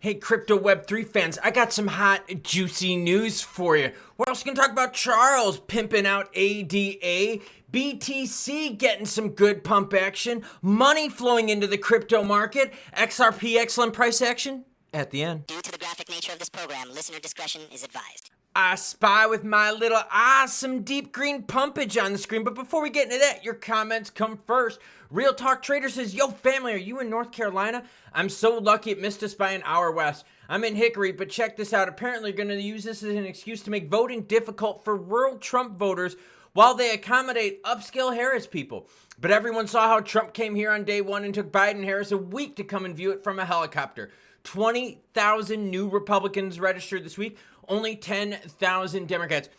Hey, Crypto Web3 fans, I got some hot, juicy news for you. We're also going to talk about Charles pimping out ADA, BTC getting some good pump action, money flowing into the crypto market, XRP excellent price action at the end. Due to the graphic nature of this program, listener discretion is advised. I spy with my little awesome deep green pumpage on the screen. But before we get into that, your comments come first. Real Talk Trader says, yo family, are you in North Carolina? I'm so lucky it missed us by an hour west. I'm in Hickory, but check this out. Apparently going to use this as an excuse to make voting difficult for rural Trump voters while they accommodate upscale Harris people. But everyone saw how Trump came here on day one and took Biden Harris a week to come and view it from a helicopter. 20,000 new Republicans registered this week, only 10,000 Democrats.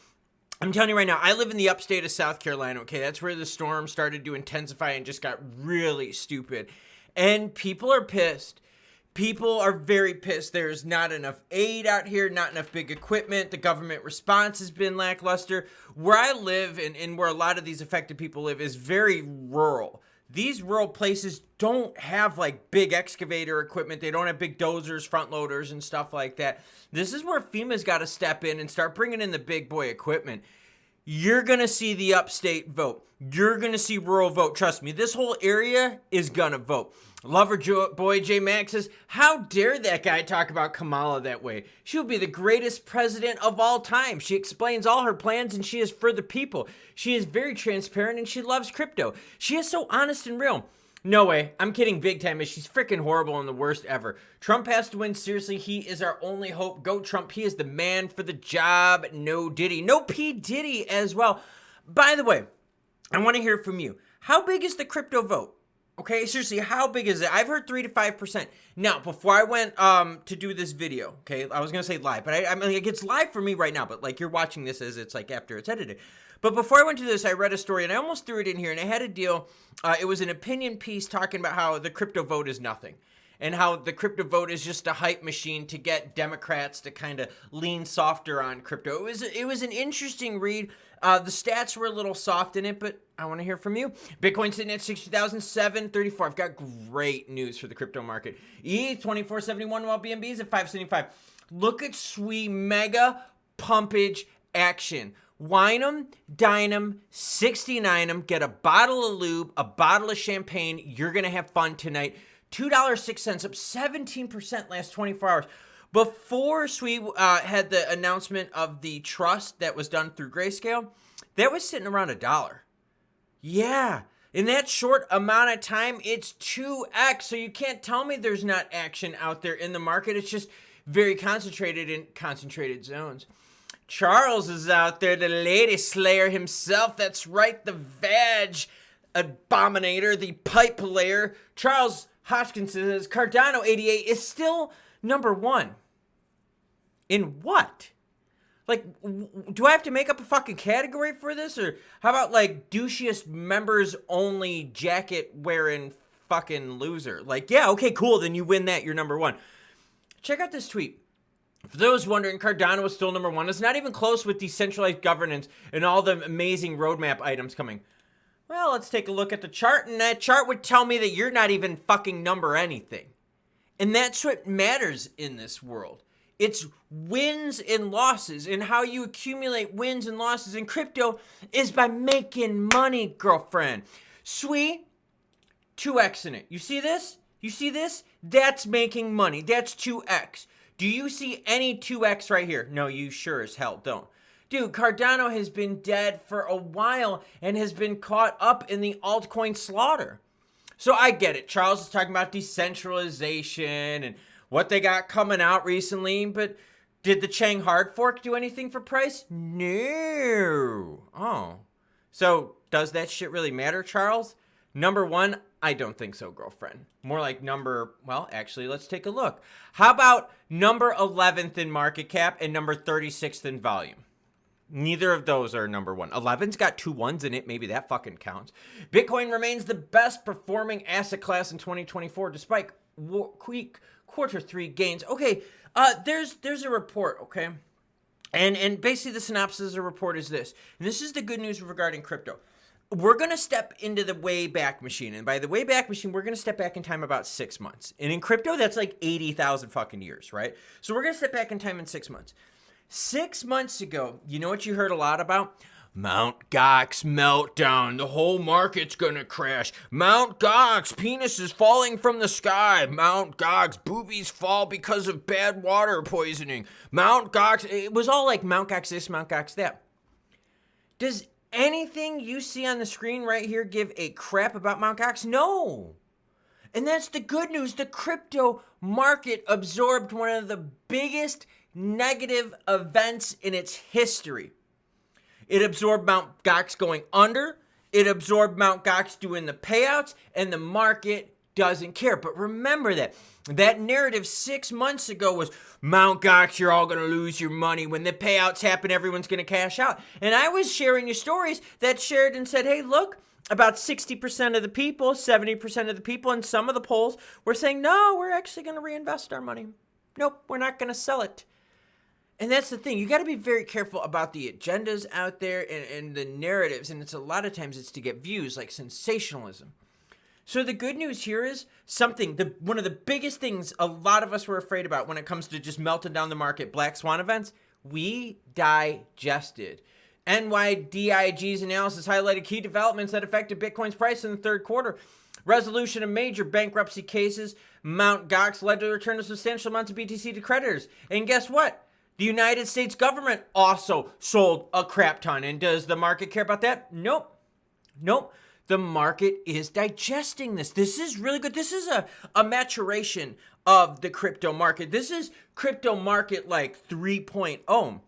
I'm telling you right now, I live in the upstate of South Carolina, okay? That's where the storm started to intensify and just got really stupid. And people are pissed. People are very pissed. There's not enough aid out here, not enough big equipment. The government response has been lackluster. Where I live and where a lot of these affected people live is very rural. These rural places don't have like big excavator equipment. They don't have big dozers, front loaders, and stuff like that. This is where FEMA's got to step in and start bringing in the big boy equipment. You're going to see the upstate vote. You're going to see rural vote. Trust me, this whole area is going to vote. Lover boy J Max says, how dare that guy talk about Kamala that way? She will be the greatest president of all time. She explains all her plans and she is for the people. She is very transparent and she loves crypto. She is so honest and real. No way. I'm kidding big time. She's freaking horrible and the worst ever. Trump has to win. Seriously, he is our only hope. Go Trump. He is the man for the job. No Diddy. No P. Diddy as well. By the way, I want to hear from you. How big is the crypto vote? Okay, seriously, how big is it? I've heard 3 to 5%. Now, before I went to do this video, okay, I was going to say live, but I mean, like, it's live for me right now, but like you're watching this as it's like after it's edited. But before I went to this, I read a story and I almost threw it in here and I had a deal. It was an opinion piece talking about how the crypto vote is nothing and how the crypto vote is just a hype machine to get Democrats to kind of lean softer on crypto. It was an interesting read. The stats were a little soft in it, but I want to hear from you. Bitcoin sitting at 60,734. I've got great news for the crypto market. ETH 2471 while BNB is at 575. Look at sweet mega pumpage action. Wine them, dine them, 69 them, get a bottle of lube, a bottle of champagne. You're going to have fun tonight. $2.06, up 17% last 24 hours. Before Sweet had the announcement of the trust that was done through Grayscale, that was sitting around $1. Yeah, in that short amount of time, it's 2x. So you can't tell me there's not action out there in the market. It's just very concentrated in concentrated zones. Charles is out there, the lady slayer himself. That's right, the vag abominator, the pipe layer. Charles Hodgkins says Cardano 88 is still number one. In what? Like, do I have to make up a fucking category for this? Or how about like douchiest members only jacket wearing fucking loser? Like, yeah, okay, cool. Then you win that. You're number one. Check out this tweet. For those wondering, Cardano is still number one. It's not even close with decentralized governance and all the amazing roadmap items coming. Well, let's take a look at the chart, and that chart would tell me that you're not even fucking number anything. And that's what matters in this world. It's wins and losses, and how you accumulate wins and losses in crypto is by making money, girlfriend. Sweet, 2x in it. You see this? You see this? That's making money. That's 2x. Do you see any 2x right here? No, you sure as hell don't. Dude, Cardano has been dead for a while and has been caught up in the altcoin slaughter. So I get it. Charles is talking about decentralization and what they got coming out recently, but did the Chang hard fork do anything for price? No. Oh. So does that shit really matter, Charles? Number one, I don't think so, girlfriend. More like well, actually, let's take a look. How about number 11th in market cap and number 36th in volume? Neither of those are number one. 11's got 2 ones in it. Maybe that fucking counts. Bitcoin remains the best performing asset class in 2024 despite weak Q3 gains. Okay, there's a report, okay? And basically the synopsis of the report is this. And this is the good news regarding crypto. we're going to step into the way back machine. And by the way back machine, we're going to step back in time about 6 months. And in crypto, that's like 80,000 fucking years, right? So we're going to step back in time in 6 months. 6 months ago, you know what you heard a lot about? Mount Gox meltdown. The whole market's going to crash. Mount Gox, penis is falling from the sky. Mount Gox, boobies fall because of bad water poisoning. Mount Gox, it was all like Mount Gox this, Mount Gox that. Does anything you see on the screen right here give a crap about Mount Gox? No. And that's the good news. The crypto market absorbed one of the biggest negative events in its history. It absorbed Mount Gox going under. It absorbed Mount Gox doing the payouts, and the market doesn't care. But remember that narrative 6 months ago was Mount Gox, you're all going to lose your money. When the payouts happen, everyone's going to cash out. And I was sharing you stories that shared and said, hey, look, about 60% of the people, 70% of the people in some of the polls were saying, no, we're actually going to reinvest our money. Nope, we're not going to sell it. And that's the thing. You got to be very careful about the agendas out there and the narratives. And it's a lot of times it's to get views, like sensationalism. So the good news here is one of the biggest things a lot of us were afraid about when it comes to just melting down the market, black swan events, we digested. NYDIG's analysis highlighted key developments that affected Bitcoin's price in the third quarter. Resolution of major bankruptcy cases, Mt. Gox led to the return of substantial amounts of BTC to creditors. And guess what? The United States government also sold a crap ton. And does the market care about that? Nope. The market is digesting this. This is really good. This is a maturation of the crypto market. This is crypto market like 3.0.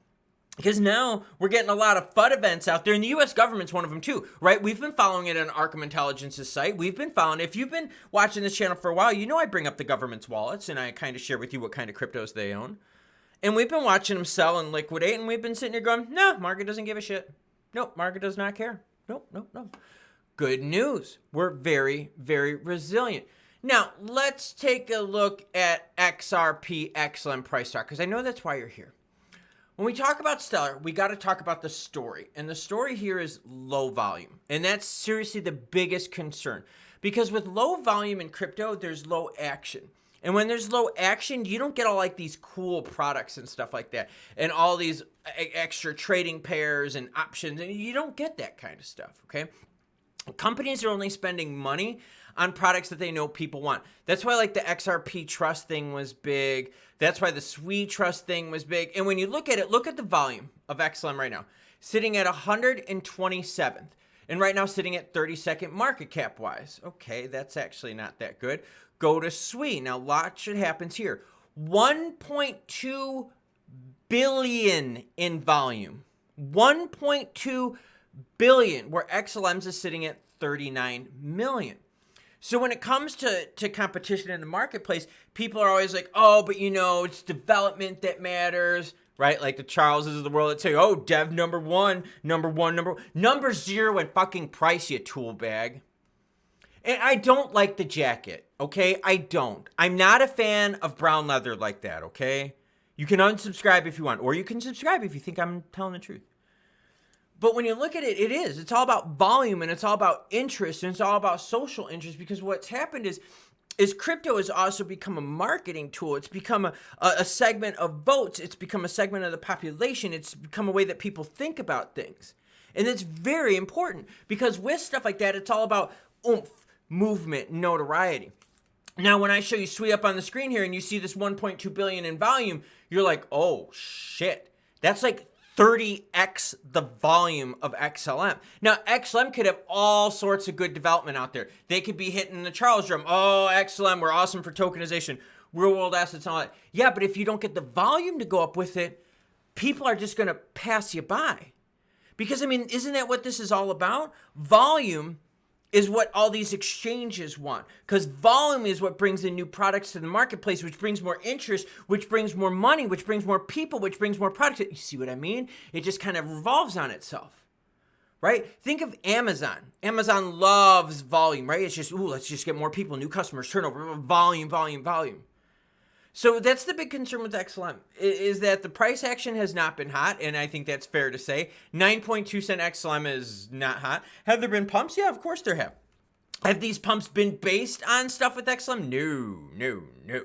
Because now we're getting a lot of FUD events out there, and the U.S. government's one of them too, right? We've been following it on Arkham Intelligence's site. We've been following it. If you've been watching this channel for a while, you know I bring up the government's wallets, and I kind of share with you what kind of cryptos they own. And we've been watching them sell and liquidate, and we've been sitting here going, no, market doesn't give a shit. Nope, market does not care. Nope. Good news. We're very, very resilient. Now, let's take a look at XRP, XLM price chart, because I know that's why you're here. When we talk about Stellar, we got to talk about the story. And the story here is low volume. And that's seriously the biggest concern. Because with low volume in crypto, there's low action. And when there's low action, you don't get all like these cool products and stuff like that. And all these extra trading pairs and options. And you don't get that kind of stuff, okay? Companies are only spending money on products that they know people want. That's why like the XRP Trust thing was big. That's why the SWE Trust thing was big. And when you look at it, look at the volume of XLM right now. Sitting at 127th. And right now sitting at 32nd market cap wise. Okay, that's actually not that good. Go to SWE. Now lots should happen here. 1.2 billion in volume. 1.2 billion, where XLMs is sitting at 39 million. So when it comes to competition in the marketplace, people are always like, oh, but you know, it's development that matters, right? Like the Charleses of the world that say, oh, dev number one, number zero and fucking price, you tool bag. And I don't like the jacket, okay? I don't. I'm not a fan of brown leather like that, okay? You can unsubscribe if you want, or you can subscribe if you think I'm telling the truth. But when you look at it, it's all about volume, and it's all about interest, and it's all about social interest, because what's happened is crypto has also become a marketing tool. It's become a segment of votes. It's become a segment of the population. It's become a way that people think about things. And it's very important, because with stuff like that, it's all about oomph, movement, notoriety. Now, when I show you SWE up on the screen here and you see this 1.2 billion in volume, you're like, oh, shit. That's like 30x the volume of XLM. Now, XLM could have all sorts of good development out there. They could be hitting the Charles drum. Oh, XLM, we're awesome for tokenization, real world assets and all that. Yeah, but if you don't get the volume to go up with it, people are just going to pass you by. Because, I mean, isn't that what this is all about? Volume is what all these exchanges want, because volume is what brings in new products to the marketplace, which brings more interest, which brings more money, which brings more people, which brings more products. You see what I mean? It just kind of revolves on itself, right? Think of Amazon. Amazon loves volume, right? It's just, ooh, let's just get more people, new customers, turnover, volume. So that's the big concern with XLM, is that the price action has not been hot, and I think that's fair to say. 9.2 cent XLM is not hot. Have there been pumps? Yeah, of course there have. Have these pumps been based on stuff with XLM? No.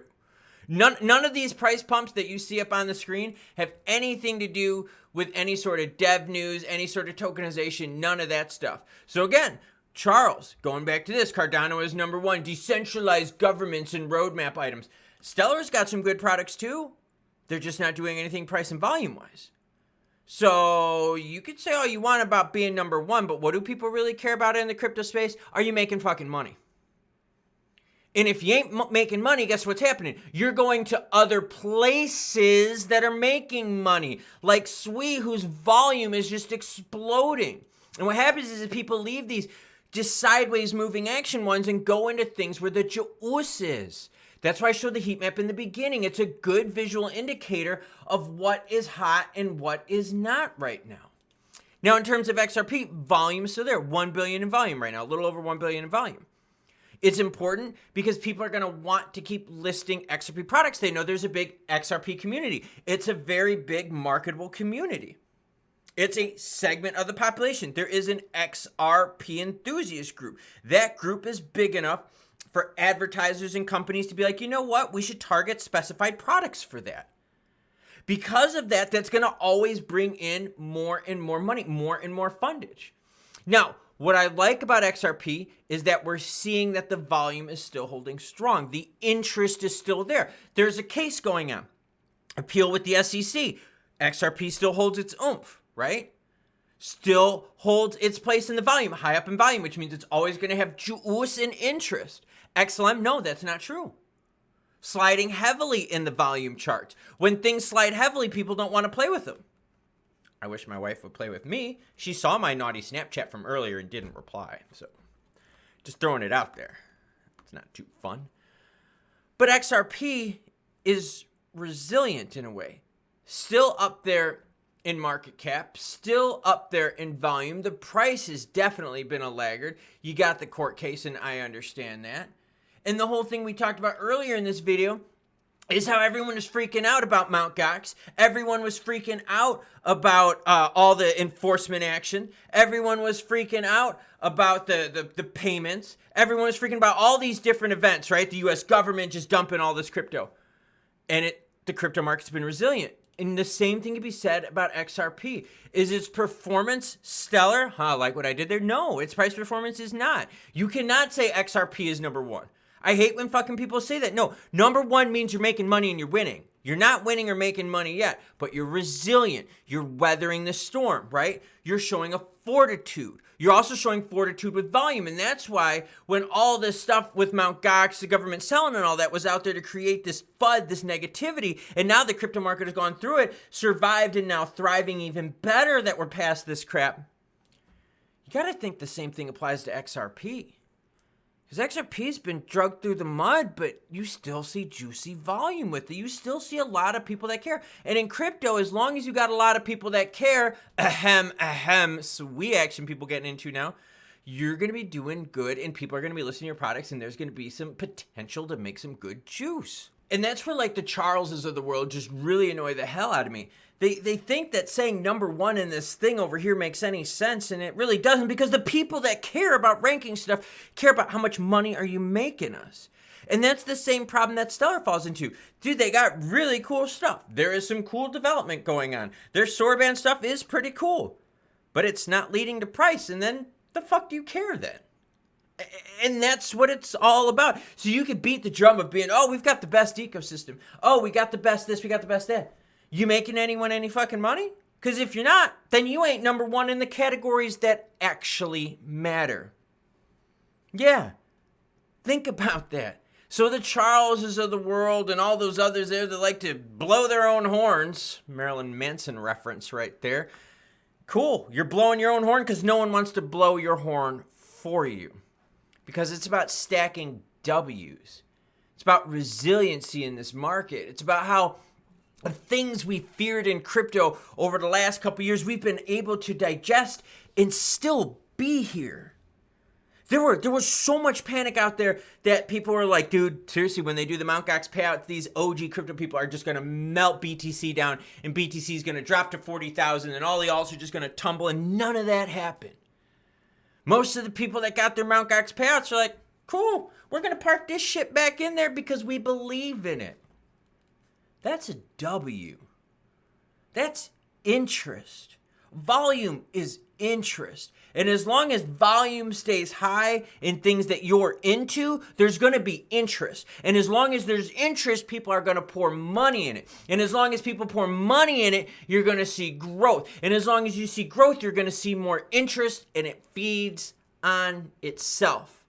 None of these price pumps that you see up on the screen have anything to do with any sort of dev news, any sort of tokenization, none of that stuff. So again, Charles, going back to this, Cardano is number one, decentralized governments and roadmap items. Stellar's got some good products too. They're just not doing anything price and volume wise. So you could say all you want about being number one, but what do people really care about in the crypto space? Are you making fucking money? And if you ain't making money, guess what's happening? You're going to other places that are making money, like Sui, whose volume is just exploding. And what happens is that people leave these just sideways moving action ones and go into things where the juice is. That's why I showed the heat map in the beginning. It's a good visual indicator of what is hot and what is not right now. Now, in terms of XRP, volume is still there. 1 billion in volume right now, a little over 1 billion in volume. It's important because people are going to want to keep listing XRP products. They know there's a big XRP community. It's a very big marketable community. It's a segment of the population. There is an XRP enthusiast group. That group is big enough for advertisers and companies to be like, you know what? We should target specified products for that. Because of that, that's going to always bring in more and more money, more and more fundage. Now, what I like about XRP is that we're seeing that the volume is still holding strong. The interest is still there. There's a case going on. Appeal with the SEC. XRP still holds its oomph, right? Still holds its place in the volume, high up in volume, which means it's always going to have juice and interest. XLM, no, that's not true. Sliding heavily in the volume charts. When things slide heavily, people don't want to play with them. I wish my wife would play with me. She saw my naughty Snapchat from earlier and didn't reply. So just throwing it out there. It's not too fun. But XRP is resilient in a way. Still up there in market cap. Still up there in volume. The price has definitely been a laggard. You got the court case and I understand that. And the whole thing we talked about earlier in this video is how everyone was freaking out about Mt. Gox. Everyone was freaking out about all the enforcement action. Everyone was freaking out about the payments. Everyone was freaking about all these different events, right? The U.S. government just dumping all this crypto. And the crypto market's been resilient. And the same thing can be said about XRP. Is its performance stellar? Like what I did there? No, its price performance is not. You cannot say XRP is number one. I hate when fucking people say that. No, number one means you're making money and you're winning. You're not winning or making money yet, but you're resilient. You're weathering the storm, right? You're showing a fortitude. You're also showing fortitude with volume. And that's why when all this stuff with Mt. Gox, the government selling and all that was out there to create this FUD, this negativity, and now the crypto market has gone through it, survived and now thriving even better that we're past this crap. You got to think the same thing applies to XRP. Because XRP's been drugged through the mud, but you still see juicy volume with it. You still see a lot of people that care. And in crypto, as long as you got a lot of people that care, Sui action people getting into now, you're going to be doing good and people are going to be listening to your products and there's going to be some potential to make some good juice. And that's where like the Charleses of the world just really annoy the hell out of me. They think that saying number one in this thing over here makes any sense, and it really doesn't, because the people that care about ranking stuff care about how much money are you making us. And that's the same problem that Stellar falls into. Dude, they got really cool stuff. There is some cool development going on. Their Sorband stuff is pretty cool, but it's not leading to price, and then the fuck do you care then? And that's what it's all about. So you could beat the drum of being, oh, we've got the best ecosystem. Oh, we got the best this, we got the best that. You making anyone any fucking money? Because if you're not, then you ain't number one in the categories that actually matter. Yeah, think about that. So the Charleses of the world and all those others there that like to blow their own horns, Marilyn Manson reference right there. Cool, you're blowing your own horn because no one wants to blow your horn for you. Because it's about stacking W's. It's about resiliency in this market. It's about how the things we feared in crypto over the last couple years, we've been able to digest and still be here. There was so much panic out there that people were like, dude, seriously, when they do the Mt. Gox payouts, these OG crypto people are just going to melt BTC down, and BTC is going to drop to 40,000, and all the alts are just going to tumble, and none of that happened. Most of the people that got their Mt. Gox payouts are like, cool, we're going to park this shit back in there because we believe in it. That's a W. That's interest. Volume is interest. And as long as volume stays high in things that you're into, there's going to be interest. And as long as there's interest, people are going to pour money in it. And as long as people pour money in it, you're going to see growth. And as long as you see growth, you're going to see more interest, and it feeds on itself.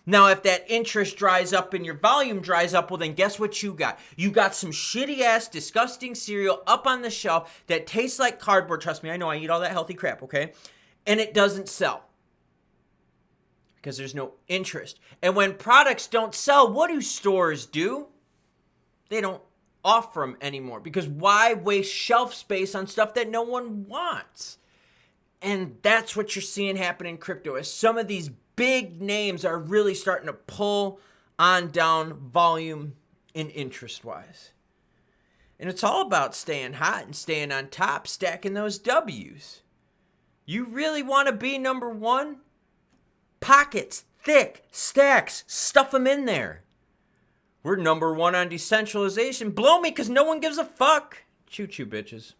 Now, if that interest dries up and your volume dries up, well, then guess what you got? You got some shitty-ass, disgusting cereal up on the shelf that tastes like cardboard. Trust me, I know I eat all that healthy crap, okay? And it doesn't sell because there's no interest. And when products don't sell, what do stores do? They don't offer them anymore, because why waste shelf space on stuff that no one wants? And that's what you're seeing happen in crypto, as some of these big names are really starting to pull on down volume and interest-wise. And it's all about staying hot and staying on top, stacking those W's. You really want to be number one? Pockets, thick, stacks, stuff them in there. We're number one on decentralization. Blow me, because no one gives a fuck. Choo-choo, bitches.